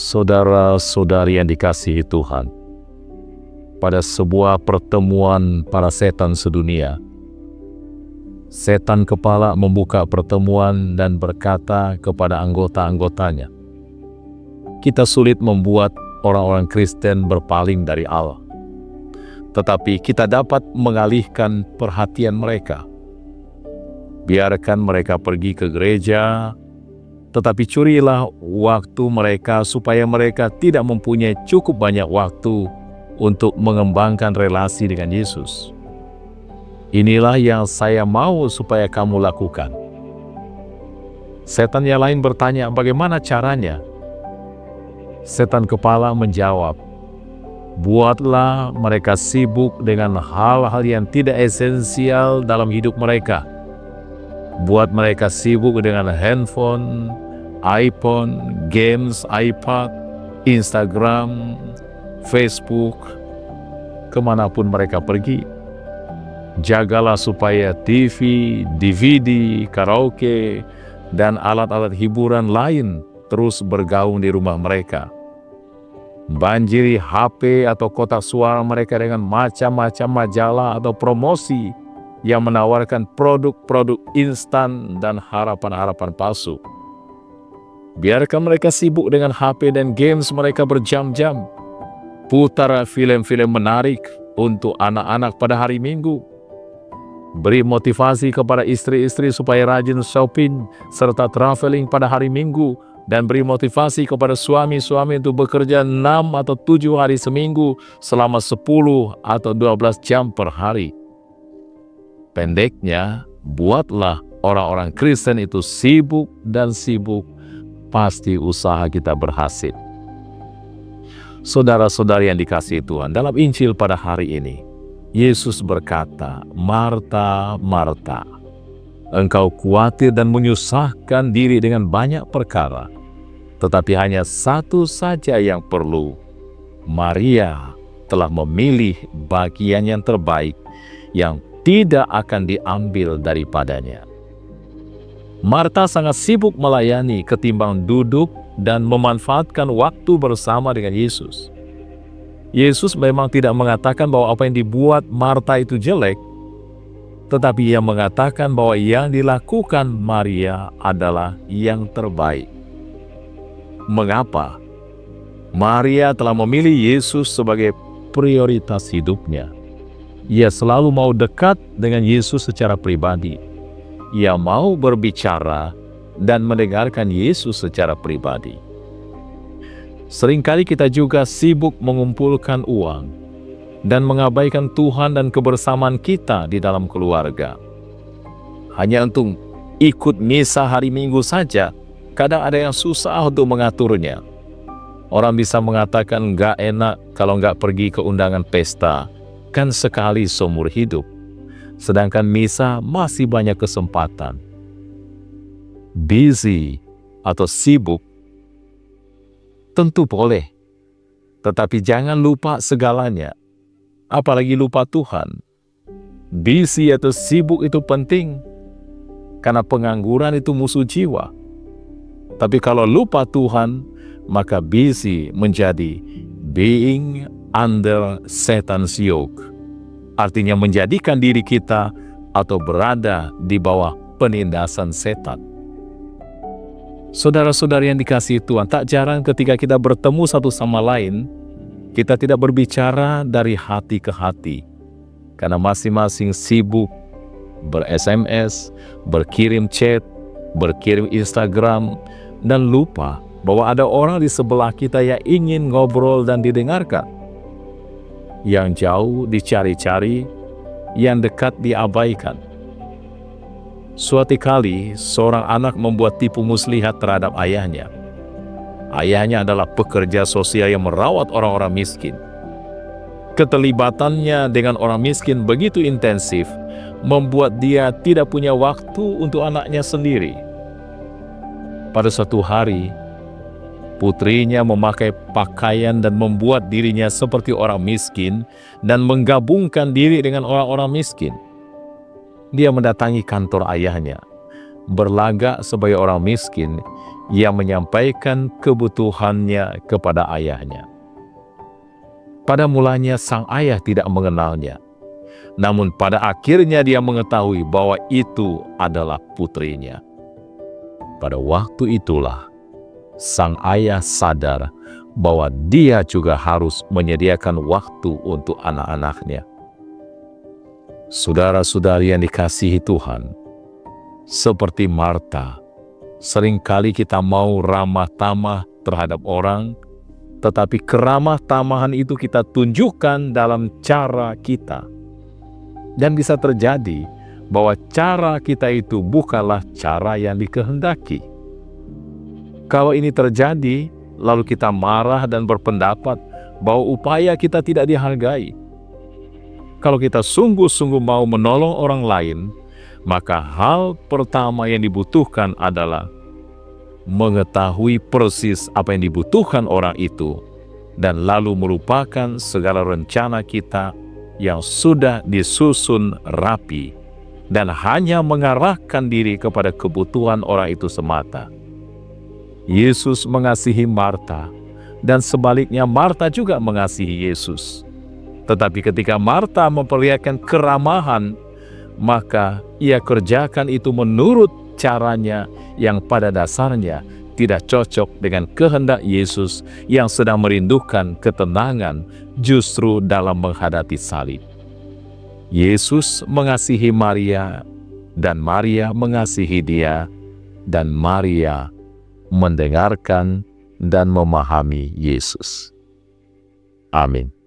Saudara-saudari yang dikasihi Tuhan, pada sebuah pertemuan para setan sedunia, setan kepala membuka pertemuan dan berkata kepada anggota-anggotanya, "Kita sulit membuat orang-orang Kristen berpaling dari Allah, tetapi kita dapat mengalihkan perhatian mereka. Biarkan mereka pergi ke gereja, tetapi curilah waktu mereka supaya mereka tidak mempunyai cukup banyak waktu untuk mengembangkan relasi dengan Yesus. Inilah yang saya mau supaya kamu lakukan." Setan yang lain bertanya, "Bagaimana caranya?" Setan kepala menjawab, "Buatlah mereka sibuk dengan hal-hal yang tidak esensial dalam hidup mereka. Buat mereka sibuk dengan handphone, iPhone, games, iPad, Instagram, Facebook, kemanapun mereka pergi. Jagalah supaya TV, DVD, karaoke, dan alat-alat hiburan lain terus bergaung di rumah mereka. Banjiri HP atau kotak suara mereka dengan macam-macam majalah atau promosi yang menawarkan produk-produk instan dan harapan-harapan palsu. Biarkan mereka sibuk dengan HP dan games mereka berjam-jam. Putar film-film menarik untuk anak-anak pada hari Minggu. Beri motivasi kepada istri-istri supaya rajin shopping serta traveling pada hari Minggu, dan beri motivasi kepada suami-suami untuk bekerja 6 atau 7 hari seminggu selama 10 atau 12 jam per hari. Pendeknya, buatlah orang-orang Kristen itu sibuk dan sibuk, pasti usaha kita berhasil." Saudara-saudari yang dikasihi Tuhan, dalam Injil pada hari ini, Yesus berkata, "Marta, Marta, engkau khawatir dan menyusahkan diri dengan banyak perkara, tetapi hanya satu saja yang perlu. Maria telah memilih bagian yang terbaik, yang tidak akan diambil daripadanya." Marta sangat sibuk melayani ketimbang duduk dan memanfaatkan waktu bersama dengan Yesus. Yesus memang tidak mengatakan bahwa apa yang dibuat Marta itu jelek, tetapi Ia mengatakan bahwa yang dilakukan Maria adalah yang terbaik. Mengapa? Maria telah memilih Yesus sebagai prioritas hidupnya. Ia selalu mau dekat dengan Yesus secara pribadi. Ia mau berbicara dan mendengarkan Yesus secara pribadi. Seringkali kita juga sibuk mengumpulkan uang dan mengabaikan Tuhan dan kebersamaan kita di dalam keluarga. Hanya untuk ikut misa hari Minggu saja, kadang ada yang susah untuk mengaturnya. Orang bisa mengatakan nggak enak kalau nggak pergi ke undangan pesta, kan sekali seumur hidup. Sedangkan misa masih banyak kesempatan. Busy atau sibuk tentu boleh, tetapi jangan lupa segalanya, apalagi lupa Tuhan. Busy atau sibuk itu penting, karena pengangguran itu musuh jiwa. Tapi kalau lupa Tuhan, maka busy menjadi being under Satan's yoke. Artinya menjadikan diri kita atau berada di bawah penindasan setan. Saudara-saudari yang dikasihi Tuhan, tak jarang ketika kita bertemu satu sama lain, kita tidak berbicara dari hati ke hati, karena masing-masing sibuk ber-SMS, berkirim chat, berkirim Instagram, dan lupa bahwa ada orang di sebelah kita yang ingin ngobrol dan didengarkan. Yang jauh dicari-cari, yang dekat diabaikan. Suatu kali, seorang anak membuat tipu muslihat terhadap ayahnya. Ayahnya adalah pekerja sosial yang merawat orang-orang miskin. Keterlibatannya dengan orang miskin begitu intensif, membuat dia tidak punya waktu untuk anaknya sendiri. Pada suatu hari, putrinya memakai pakaian dan membuat dirinya seperti orang miskin dan menggabungkan diri dengan orang-orang miskin. Dia mendatangi kantor ayahnya, berlagak sebagai orang miskin yang menyampaikan kebutuhannya kepada ayahnya. Pada mulanya sang ayah tidak mengenalnya, namun pada akhirnya dia mengetahui bahwa itu adalah putrinya. Pada waktu itulah sang ayah sadar bahwa dia juga harus menyediakan waktu untuk anak-anaknya. Saudara-saudari yang dikasihi Tuhan, seperti Marta, seringkali kita mau ramah tamah terhadap orang, tetapi keramah tamahan itu kita tunjukkan dalam cara kita. Dan bisa terjadi bahwa cara kita itu bukanlah cara yang dikehendaki. Kalau ini terjadi, lalu kita marah dan berpendapat bahwa upaya kita tidak dihargai. Kalau kita sungguh-sungguh mau menolong orang lain, maka hal pertama yang dibutuhkan adalah mengetahui persis apa yang dibutuhkan orang itu, dan lalu merupakan segala rencana kita yang sudah disusun rapi, dan hanya mengarahkan diri kepada kebutuhan orang itu semata. Yesus mengasihi Marta, dan sebaliknya Marta juga mengasihi Yesus. Tetapi ketika Marta memperlihatkan keramahan, maka ia kerjakan itu menurut caranya yang pada dasarnya tidak cocok dengan kehendak Yesus yang sedang merindukan ketenangan justru dalam menghadapi salib. Yesus mengasihi Maria, dan Maria mengasihi Dia, dan Maria mendengarkan dan memahami Yesus. Amin.